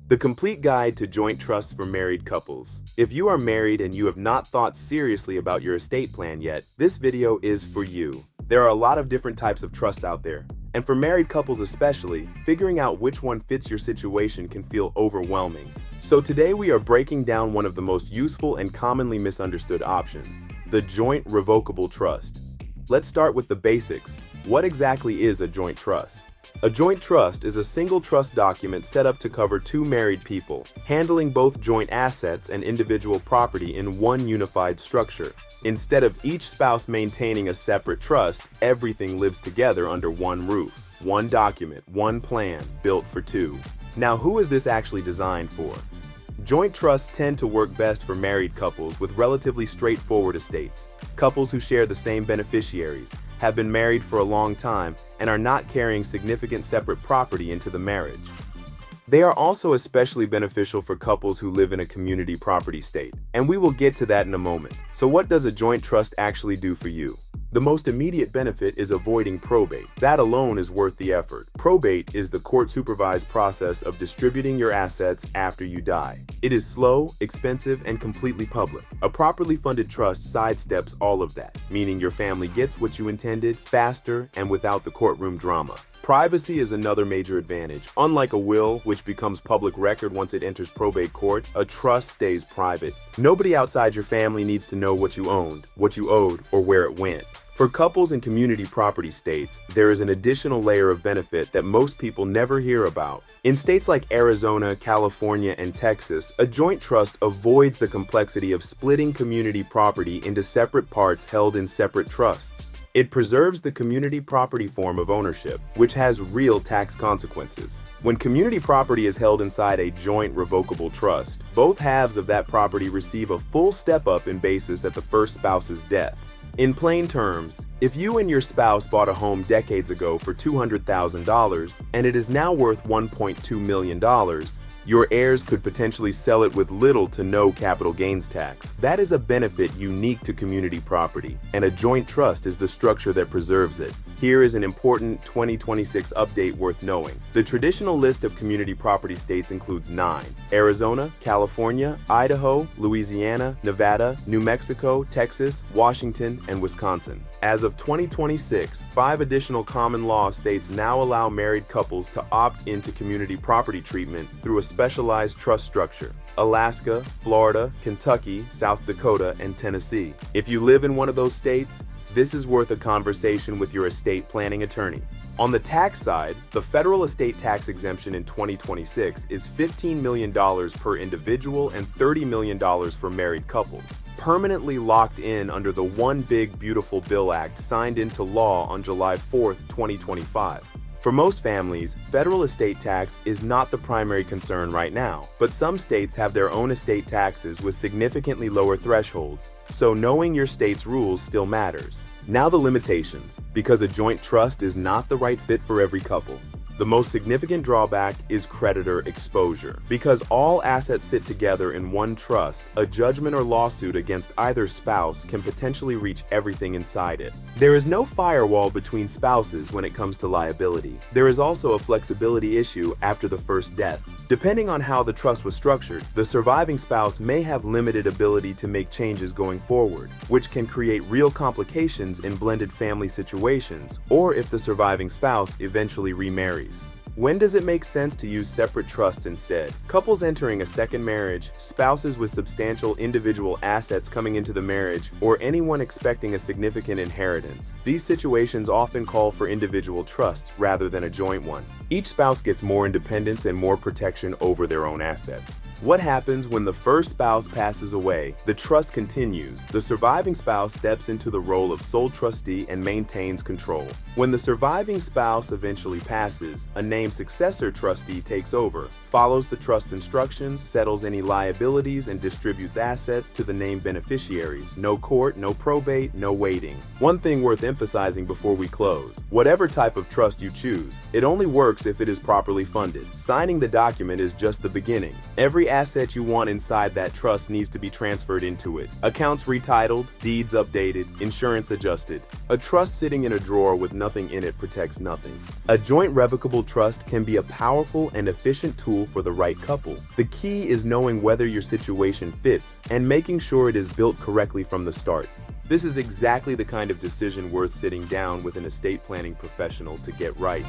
The complete guide to joint trusts for married couples. If you are married and you have not thought seriously about your estate plan yet, this video is for you. There are a lot of different types of trusts out there, and for married couples especially, figuring out which one fits your situation can feel overwhelming. So today we are breaking down one of the most useful and commonly misunderstood options, the joint revocable trust. Let's start with the basics. What exactly is a joint trust? A joint trust is a single trust document set up to cover two married people, handling both joint assets and individual property in one unified structure. Instead of each spouse maintaining a separate trust, everything lives together under one roof. One document, one plan, built for two. Now, who is this actually designed for? Joint trusts tend to work best for married couples with relatively straightforward estates. Couples who share the same beneficiaries, have been married for a long time, and are not carrying significant separate property into the marriage. They are also especially beneficial for couples who live in a community property state, and we will get to that in a moment. So what does a joint trust actually do for you? The most immediate benefit is avoiding probate. That alone is worth the effort. Probate is the court-supervised process of distributing your assets after you die. It is slow, expensive, and completely public. A properly funded trust sidesteps all of that, meaning your family gets what you intended faster and without the courtroom drama. Privacy is another major advantage. Unlike a will, which becomes public record once it enters probate court, a trust stays private. Nobody outside your family needs to know what you owned, what you owed, or where it went. For couples in community property states, there is an additional layer of benefit that most people never hear about. In states like Arizona, California, and Texas, a joint trust avoids the complexity of splitting community property into separate parts held in separate trusts. It preserves the community property form of ownership, which has real tax consequences. When community property is held inside a joint revocable trust, both halves of that property receive a full step-up in basis at the first spouse's death. In plain terms, if you and your spouse bought a home decades ago for $200,000 and it is now worth $1.2 million, your heirs could potentially sell it with little to no capital gains tax. That is a benefit unique to community property, and a joint trust is the structure that preserves it. Here is an important 2026 update worth knowing. The traditional list of community property states includes 9: Arizona, California, Idaho, Louisiana, Nevada, New Mexico, Texas, Washington, and Wisconsin. As of 2026, 5 additional common law states now allow married couples to opt into community property treatment through a specialized trust structure: Alaska, Florida, Kentucky, South Dakota, and Tennessee. If you live in one of those states, this is worth a conversation with your estate planning attorney. On the tax side, the federal estate tax exemption in 2026 is $15 million per individual and $30 million for married couples, permanently locked in under the One Big Beautiful Bill Act signed into law on July 4th, 2025. For most families, federal estate tax is not the primary concern right now, but some states have their own estate taxes with significantly lower thresholds, so knowing your state's rules still matters. Now the limitations, because a joint trust is not the right fit for every couple. The most significant drawback is creditor exposure. Because all assets sit together in one trust, a judgment or lawsuit against either spouse can potentially reach everything inside it. There is no firewall between spouses when it comes to liability. There is also a flexibility issue after the first death. Depending on how the trust was structured, the surviving spouse may have limited ability to make changes going forward, which can create real complications in blended family situations, or if the surviving spouse eventually remarries. When does it make sense to use separate trusts instead? Couples entering a second marriage, spouses with substantial individual assets coming into the marriage, or anyone expecting a significant inheritance. These situations often call for individual trusts rather than a joint one. Each spouse gets more independence and more protection over their own assets. What happens when the first spouse passes away? The trust continues. The surviving spouse steps into the role of sole trustee and maintains control. When the surviving spouse eventually passes, a named successor trustee takes over, follows the trust instructions, settles any liabilities, and distributes assets to the named beneficiaries. No court, no probate, no waiting. One thing worth emphasizing before we close: whatever type of trust you choose, it only works if it is properly funded. Signing the document is just the beginning. Every asset you want inside that trust needs to be transferred into it. Accounts retitled, deeds updated, insurance adjusted. A trust sitting in a drawer with nothing in it protects nothing. A joint revocable trust trust can be a powerful and efficient tool for the right couple. The key is knowing whether your situation fits and making sure it is built correctly from the start. This is exactly the kind of decision worth sitting down with an estate planning professional to get right.